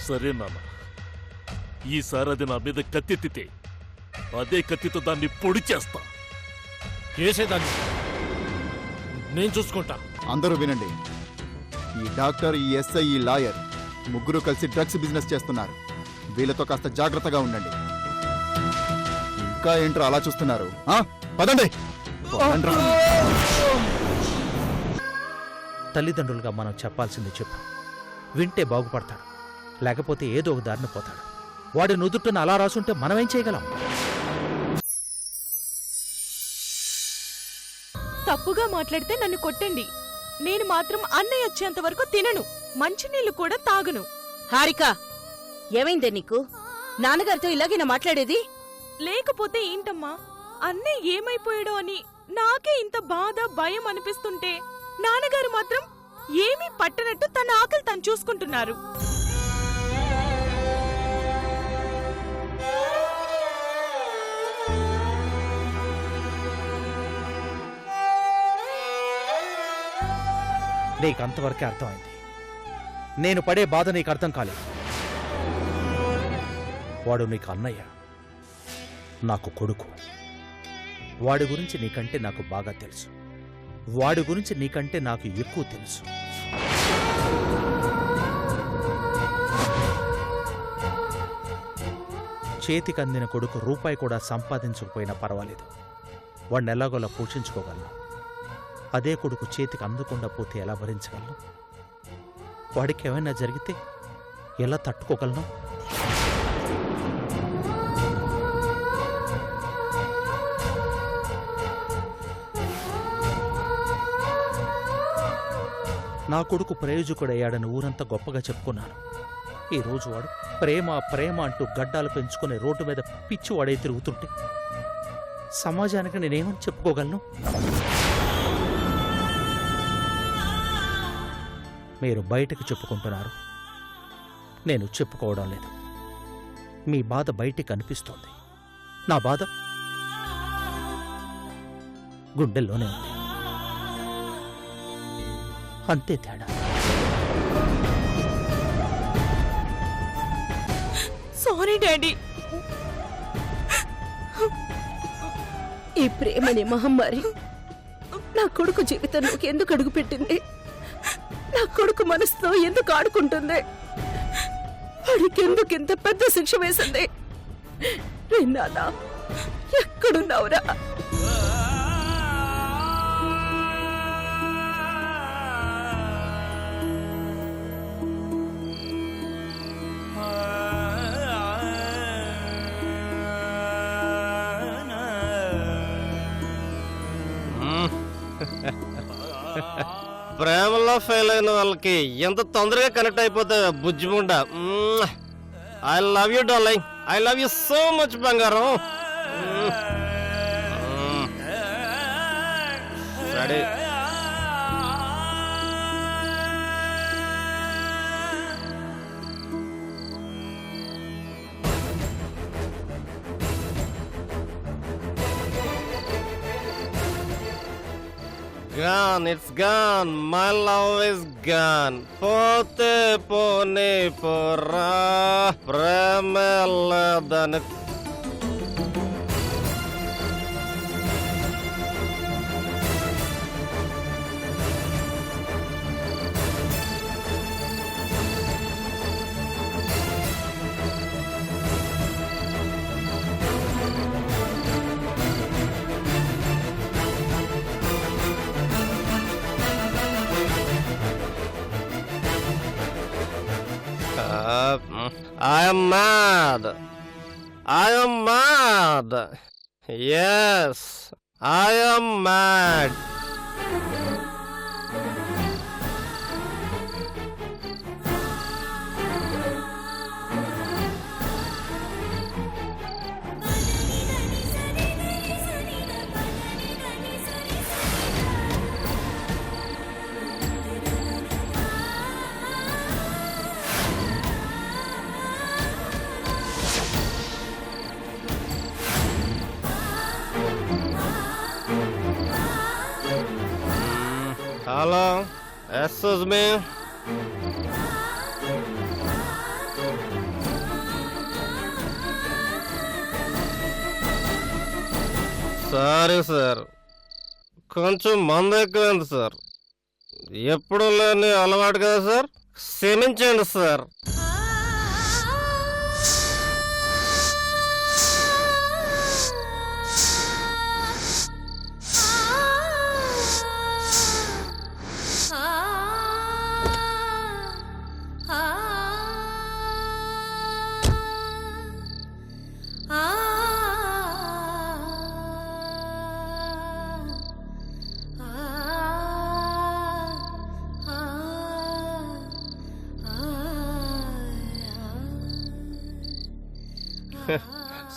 సరే నాన్న, ఈసారి అది నా మీద కత్తెత్తితే అదే కత్తితో దాన్ని పొడి చేస్తా. చేసేదాన్ని నేను చూసుకుంటా. అందరూ వినండి. ఈ డాక్టర్, ఈ ఎస్ఐ, ఈ లాయర్ ముగ్గురు కలిసి డ్రగ్స్ బిజినెస్ చేస్తున్నారు. వీళ్ళతో కాస్త జాగ్రత్తగా ఉండండి. ఇంకా ఏంట్రా అలా చూస్తున్నారు? పదండి. తల్లిదండ్రులుగా మనం చెప్పాల్సింది చెప్పు. వింటే బాగుపడతాడు, లేకపోతే ఏదో ఒక దారిని పోతాడు. వాడి నుదుట్టున అలా రాసుంటే మనమేం చేయగలం? తప్పుగా మాట్లాడితే నన్ను కొట్టండి. నేను మాత్రం అన్నయ్య వచ్చేంత వరకు తినను, మంచినీళ్లు కూడా తాగను. హారిక, ఏమైందే నీకు? నాన్నగారితో ఇలాగేనా మాట్లాడేది? లేకపోతే ఏంటమ్మా, అన్నయ్య ఏమైపోయాడో అని నాకే ఇంత బాధ, భయం అనిపిస్తుంటే నాన్నగారు మాత్రం ఏమీ పట్టనట్టు తన ఆకలి తను చూసుకుంటున్నారు. నీకు అంతవరకే అర్థమైంది. నేను పడే బాధ నీకు అర్థం కాలేదు. వాడు నీకు అన్నయ్య, నాకు కొడుకు. వాడి గురించి నీకంటే నాకు బాగా తెలుసు. వాడి గురించి నీకంటే నాకు ఎక్కువ తెలుసు. చేతికి అందిన కొడుకు రూపాయి కూడా సంపాదించకపోయినా పర్వాలేదు, వాడిని ఎలాగోలా పోషించుకోగలను. అదే కొడుకు చేతికి అందకుండా పోతే ఎలా భరించగలను? వాడికి ఏమైనా జరిగితే ఎలా తట్టుకోగలను? నా కొడుకు ప్రయోజకుడయ్యాడని ఊరంతా గొప్పగా చెప్పుకున్నాను. ఈరోజు వాడు ప్రేమ ప్రేమ అంటూ గడ్డాలు పెంచుకుని రోడ్డు మీద పిచ్చివాడై తిరుగుతుంటే సమాజానికి నేనేమని చెప్పుకోగలను? మీరు బయటకు చెప్పుకుంటున్నారు, నేను చెప్పుకోవడం లేదు. మీ బాధ బయటికి కనిపిస్తోంది. నా బాధ గుండెల్లోనే ఉంది. అంతే తేడా. Sorry daddy. ఈ ప్రేమనే మహమ్మారి నా కొడుకు జీవితంలోకి ఎందుకు అడుగుపెట్టింది? నా కొడుకు మనసుతో ఎందుకు ఆడుకుంటుంది? వాడికి ఎందుకు ఇంత పెద్ద శిక్ష వేసింది? నాన్న, ఎక్కడున్నావురా? ప్రేమలో ఫెయిల్ అయిన వాళ్ళకి ఎంత తొందరగా కనెక్ట్ అయిపోతాయి బుజ్జిముండ. I love you darling, I love you so much బంగారం. సరే, gone, it's gone, my love is gone. పోతే పోనీ పోరా, ప్రేమేదని. I am mad. I am mad. Yes, I am mad. Hello, excuse me. Sorry sir, కొంచెం మందు ఎక్కువైంది sir. ఎప్పుడు లేని అలవాటు కదా సార్, క్షమించండి సార్.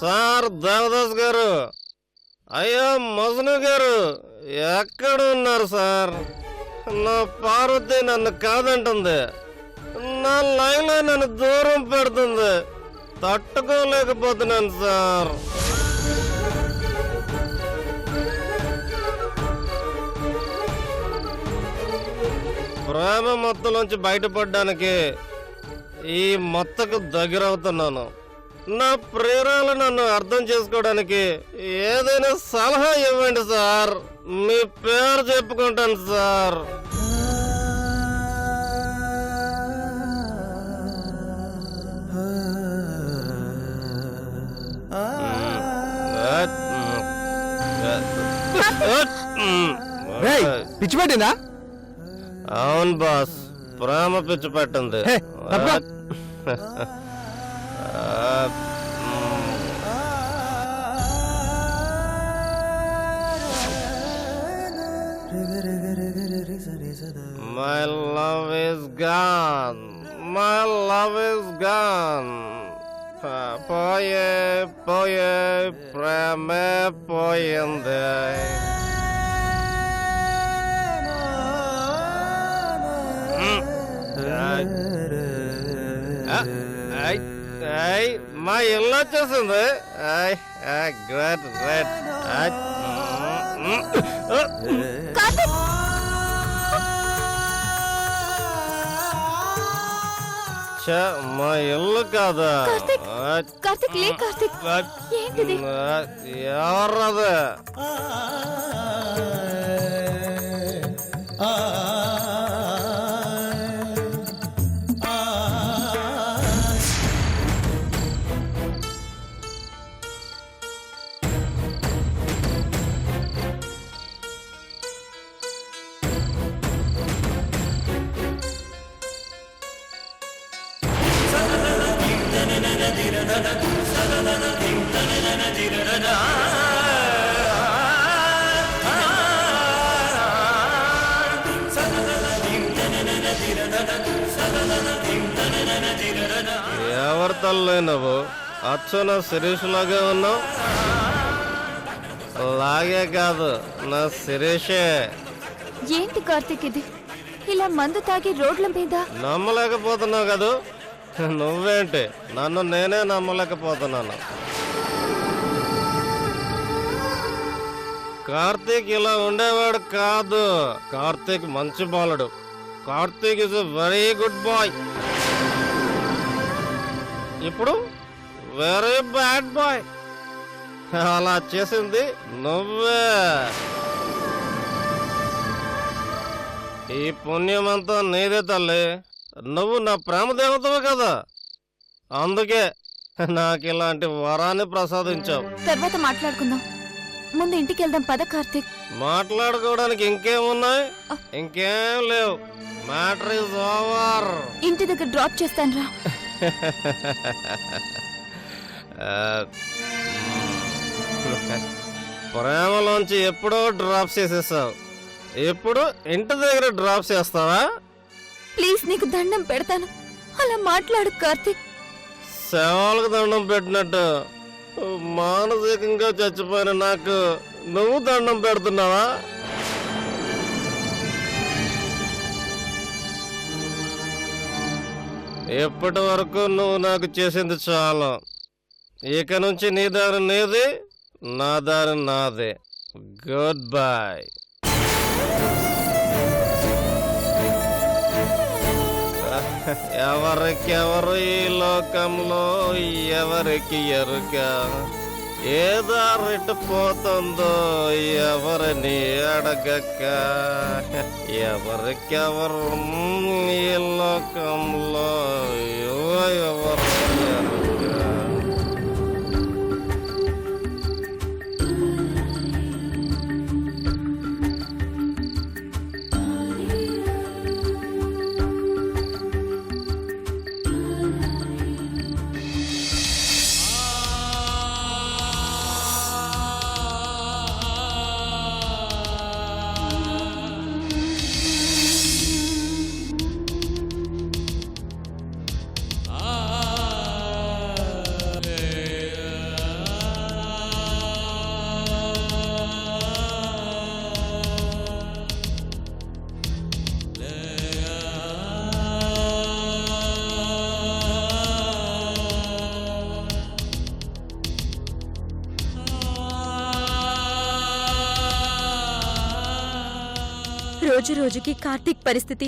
సార్ దేవదాస్ గారు, అయ్యో మజను గారు, ఎక్కడ ఉన్నారు సార్? నా పార్వతి నన్ను కాదంటుంది, నా లైలా నన్ను దూరం పెడుతుంది, తట్టుకోలేకపోతున్నాను సార్. ప్రేమ మొత్తలోంచి బయటపడడానికి ఈ మొత్తకు దగ్గరవుతున్నాను. నా ప్రేరాలు నన్ను అర్థం చేసుకోవడానికి ఏదైనా సలహా ఇవ్వండి సార్. మీ పేరు చెప్పుకుంటాను సార్. పిచ్చి పెట్టిందా? అవును బాస్, ప్రేమ పిచ్చి పెట్టింది. My love is gone. My love is gone. పోయే పోయే ప్రేమే పోయింది. మా ఇల్లు వచ్చేసింది. Great great. మా ఇల్లు కాదా? ఎవర్రది? ఎవరి తల్లి నువ్వు? అచ్చన శిరీష్ లాగే ఉన్నావు. లాగే కాదు, నా శిరీషే. ఏంటి కార్తీక్ ఇది? ఇలా మందు తాగి రోడ్ల మీద నమ్మలేకపోతున్నావు కదూ? నువ్వేంటి? నన్ను నేనే నమ్మలేకపోతున్నాను. కార్తీక్ ఇలా ఉండేవాడు కాదు. కార్తీక్ మంచి బాలుడు. Karthik is a very good boy. ఇప్పుడు వెరీ బ్యాడ్ బాయ్. అలా చేసింది నువ్వే. ఈ పుణ్యమంతా నీదే తల్లి. నువ్వు నా ప్రేమ దేవతవే కదా, అందుకే నాకు ఇలాంటి వరాన్ని ప్రసాదించావు. తర్వాత మాట్లాడుకుందాం, ముందు ఇంటికి వెళ్దాం పద కార్తీక్. మాట్లాడుకోవడానికి ఇంకేమున్నాయి? ఇంకేం లేవు. Matter is over. ఇంటి దగ్గర డ్రాప్ చేస్తాను రా. ప్రేమలోంచి ఎప్పుడో డ్రాప్ చేసేసావు, ఎప్పుడు ఇంటి దగ్గర డ్రాప్ చేస్తావా? ప్లీజ్ నీకు దండం పెడతాను, అలా మాట్లాడు కార్తీక్. శవాలకు దండం పెట్టినట్టు మానసికంగా చచ్చిపోయిన నాకు నువ్వు దండం పెడుతున్నావా? ఎప్పటి వరకు నువ్వు నాకు చేసింది చాలు. ఇక నుంచి నీ దారి నీది, నా దారి నాదే. Good bye. ఎవరికెవరు ఈ లోకంలో ఎవరికి ఎరుక? ఏదారిట పోతుందో ఎవరిని అడగక ఎవరికెవరు ఈ లోకంలో ఎవరు ఎరుక. రోజు రోజుకి కార్తీక్ పరిస్థితి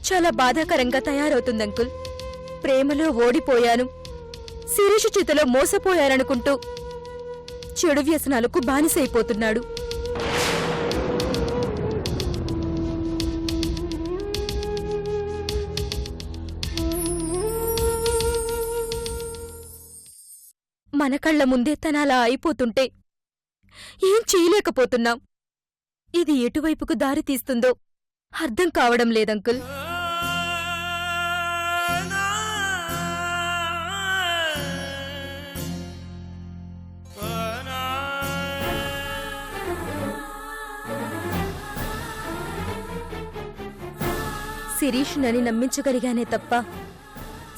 చాలా బాధాకరంగా తయారవుతుంది అంకుల్. ప్రేమలో ఓడిపోయాను, శిరీష చేతిలో మోసపోయాననుకుంటూ చెడు వ్యసనాలకు బానిసైపోతున్నాడు. మన కళ్ల ముందే తన అలా అయిపోతుంటే ఏం చేయలేకపోతున్నాం. ఇది ఎటువైపుకు దారి తీస్తుందో అర్థం కావడం లేదంకుల్. శిరీష్ నని నమ్మించగలిగానే తప్ప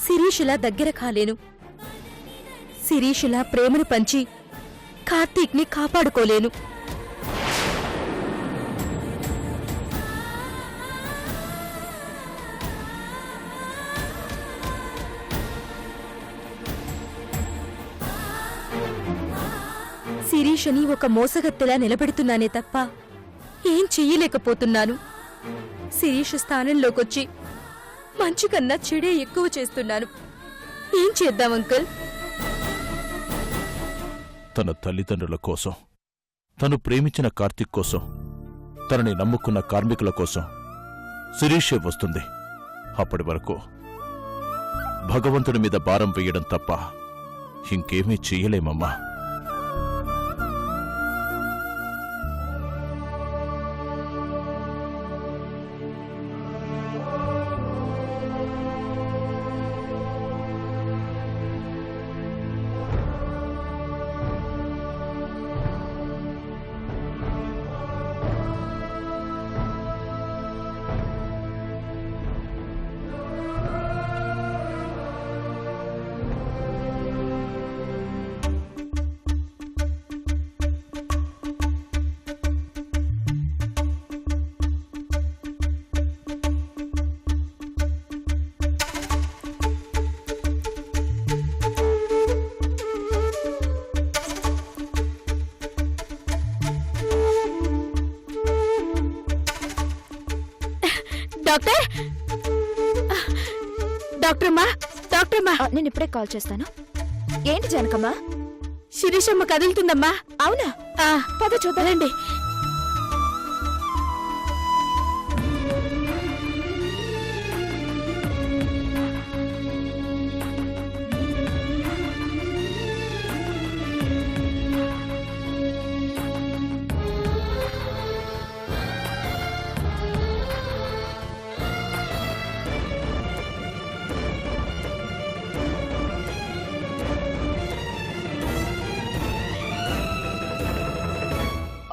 శిరీషులా దగ్గర కాలేను. శిరీషులా ప్రేమను పంచి కార్తీక్ని కాపాడుకోలేను. శిరీషని ఒక మోసగత్తెలా నిలబెడుతున్నానే తప్ప ఏం చెయ్యలేకపోతున్నాను. శిరీష్ స్థానంలోకొచ్చి మంచి కన్నా చెడే ఎక్కువ చేస్తున్నాను. ఏం చేద్దాం అంకుల్? తన తల్లిదండ్రుల కోసం, తను ప్రేమించిన కార్తీక్ కోసం, తనని నమ్ముకున్న కార్మికుల కోసం శిరీషే వస్తుంది. అప్పటి వరకు భగవంతుడి మీద భారం వేయడం తప్ప ఇంకేమీ చెయ్యలేమమ్మా. డాక్టర్, డాక్టరమ్మా, డాక్టరమ్మా, నేను ఇప్పుడే కాల్ చేస్తాను. ఏంటి జనకమ్మా? శిరీషమ్మ కదులుతుందమ్మా. అవునా? పద చూద్దానండి.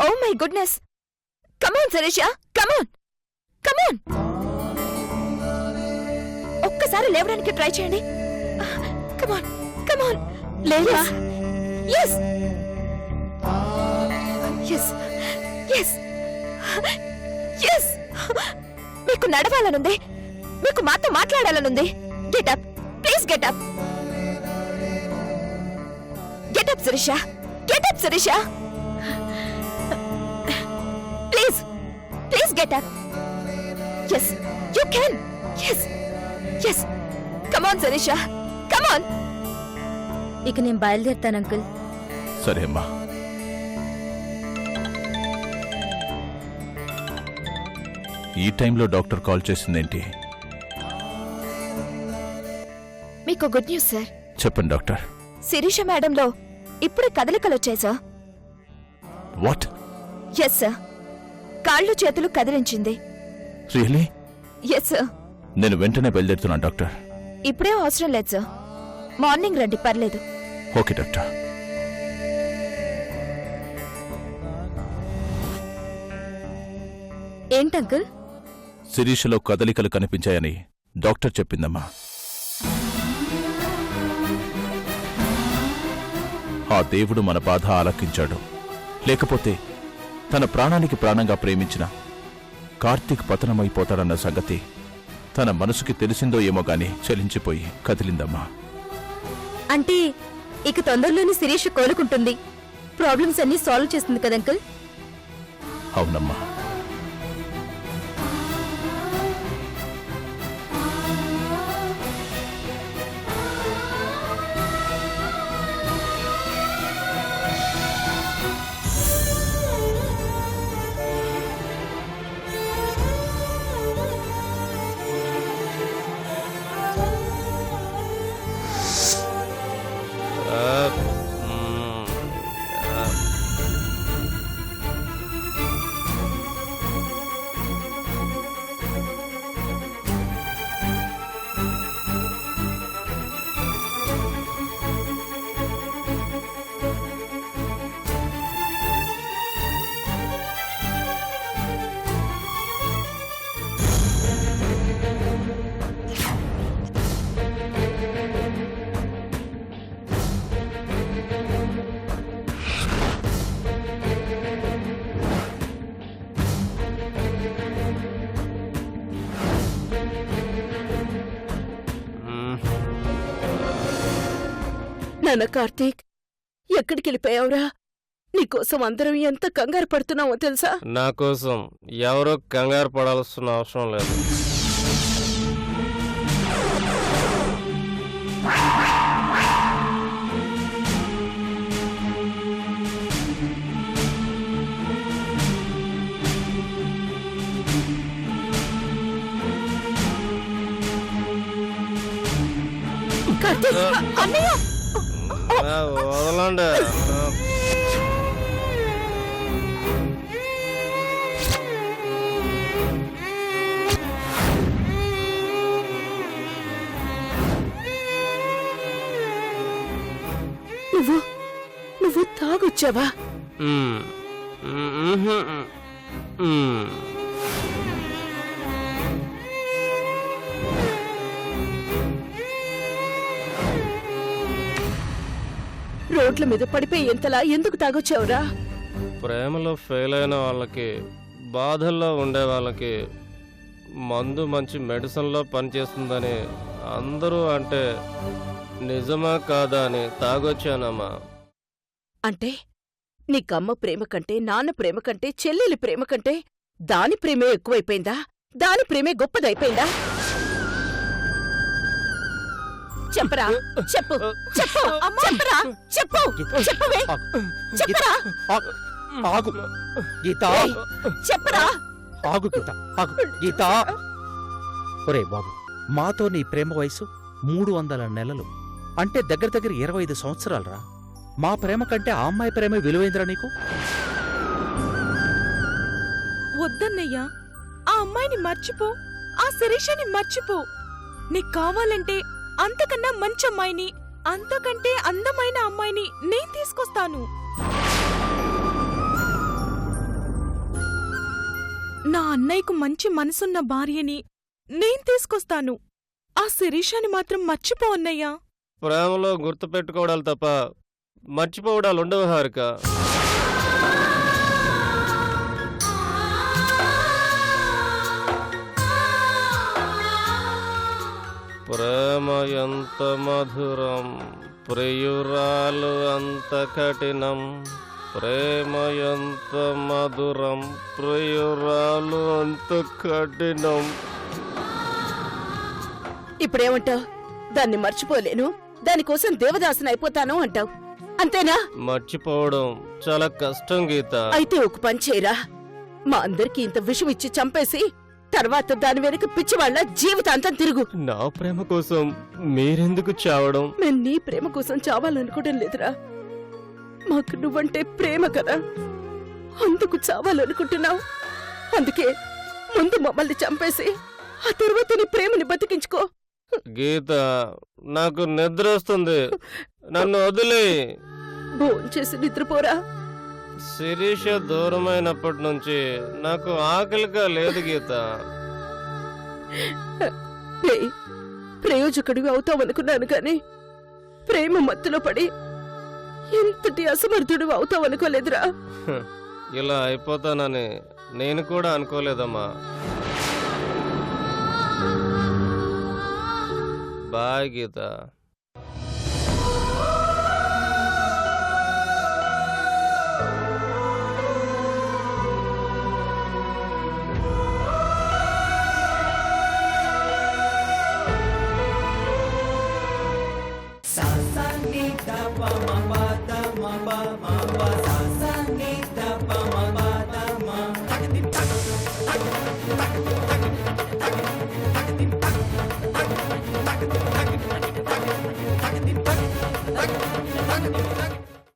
Oh my goodness! Come on, Sarisha! Come on! Come on! ఒక్కసారి లేవడానికి ట్రై చేయండి. Come on! Come on! లేవా? Yes! Yes! Yes! Yes! మీకు నడవాలనుంది. మీకు మాతో మాట్లాడాలనుంది. Get up! Please get up! Get up, Sarisha! Get up, Sarisha! Please get up. Yes, you can. Yes. Yes. Come on, Sarisha. Come on. ఇక నేను బయలుదేరుతాను uncle. సరే అమ్మా. ఈ టైంలో డాక్టర్ కాల్ చేసిందేంటి? మీకు గుడ్ న్యూస్ సార్. చెప్పండి డాక్టర్. శిరీష మేడంలో ఇప్పుడే కదలికలొచ్చాయి సార్. వాట్? Yes sir. కాళ్ళు చేతులు కదిలించింది. రియలీ? Yes sir. నేను వెంటనే బయలుదేరుతున్నాను డాక్టర్. ఇప్పుడే అవసరం లేదు సార్. మార్నింగ్ రండి, పర్లేదు. Okay doctor. ఏంటంకుల్? శిరీషలో కదలికలు కనిపించాయని డాక్టర్ చెప్పిందమ్మా. ఆ దేవుడు మన బాధ ఆలకించాడు. లేకపోతే తన ప్రాణానికి ప్రాణంగా ప్రేమించిన కార్తీక్ పతనమైపోతాడన్న సంగతి తన మనసుకి తెలిసిందో ఏమో గాని చలించిపోయి కదిలిందమ్మా. అంటే ఇక తొందరలోనే శిరీష్ కోలుకుంటుంది, ప్రాబ్లమ్స్ అన్నీ సాల్వ్ చేస్తుంది కదంకుల్? అవునమ్మా. నాన్న కార్తీక్, ఎక్కడికి వెళ్ళిపోయావురా? నీకోసం అందరం ఎంత కంగారు పడుతున్నావో తెలుసా? నా కోసం ఎవరో కంగారు పడాల్సిన అవసరం లేదు. కార్తీక్, అన్నయ్య! వదలండి. నువ్వు తాగొచ్చావా? రోడ్ల మీద పడిపోయి ఎంతలా ఎందుకు తాగొచ్చావురా? ప్రేమలో ఫెయిల్ అయిన వాళ్ళకి, బాధల్లో ఉండే వాళ్ళకి మందు మంచి మెడిసిన్లో పనిచేస్తుందని అందరూ అంటే నిజమా కాదా అని తాగొచ్చానమ్మా. అంటే నీకమ్మ ప్రేమ కంటే, నాన్న ప్రేమ కంటే, చెల్లెలి ప్రేమ కంటే దాని ప్రేమే ఎక్కువైపోయిందా? దాని ప్రేమే గొప్పదైపోయిందా? చెప్పరా, చెప్పు, చెప్పు, చెప్పరా, చెప్పు, చెప్పవే, చెప్పరా, ఆగు గీత, చెప్పరా. ఆగు గీత, ఆగు గీత. ఒరే బాబు, మాతో నీ ప్రేమ వయసు 300 నెలలు, అంటే దగ్గర దగ్గర 25 సంవత్సరాలరా. మా ప్రేమ కంటే ఆ అమ్మాయి ప్రేమ విలువైందిరా నీకు? వద్దన్నయ్యా, ఆ అమ్మాయిని మర్చిపో, ఆ శిరీషని మర్చిపో. నీకు కావాలంటే అంతకన్నా మంచి అమ్మాయిని, అంతకంటే అందమైన అమ్మాయిని నేను తీసుకొస్తాను. నా అన్నయ్యకు మంచి మనసున్న భార్యని నేను తీసుకొస్తాను. ఆ శిరీషని మాత్రం మర్చిపో అన్నయ్యా. ప్రేమలో గుర్తుపెట్టుకోవడాలు తప్ప మర్చిపోవడాలు ఉండవు హారిక. ప్రేమ ఎంత మధురం, ప్రియురాలు అంత కఠినం. ప్రేమ ఎంత మధురం, ప్రియురాలు అంత కఠినం. ఇప్పుడేమంటావు? దాన్ని మర్చిపోలేను, దానికోసం దేవదాసుని అయిపోతాను అంటావు. అంతేనా? మర్చిపోవడం చాలా కష్టం గీత. అయితే ఒక పని చేయరా, మా అందరికి ఇంత విషం ఇచ్చి చంపేసి తర్వాత దాని వెనక పిచ్చివాళ్ల జీవితాంతం తిరుగు. నా ప్రేమ కోసం మీరెందుకు చావడం? మేం నీ ప్రేమ కోసం చావాలనుకోవడం లేదురా, మాకు నువ్వంటే ప్రేమ కదా, అందుకు చావాలనుకుంటున్నావు. అందుకే ముందు మమ్మల్ని చంపేసి ఆ తర్వాత నీ ప్రేమని బతికించుకో. గీత, నాకు నిద్ర వస్తుంది, నన్ను వదిలే. భోంచేసి నిద్రపోరా. శిరీష దూరమైనప్పటి నుంచి నాకు ఆకలిగా లేదు గీత. ప్రయోజకుడివి అవుతావనుకున్నాను కాని ప్రేమ మత్తులో పడి ఎంతటి అసమర్థుడు అవుతావనుకోలేదురా. ఇలా అయిపోతానని నేను కూడా అనుకోలేదమ్మా. బాయ్ గీత. Sa sa ni da pa ma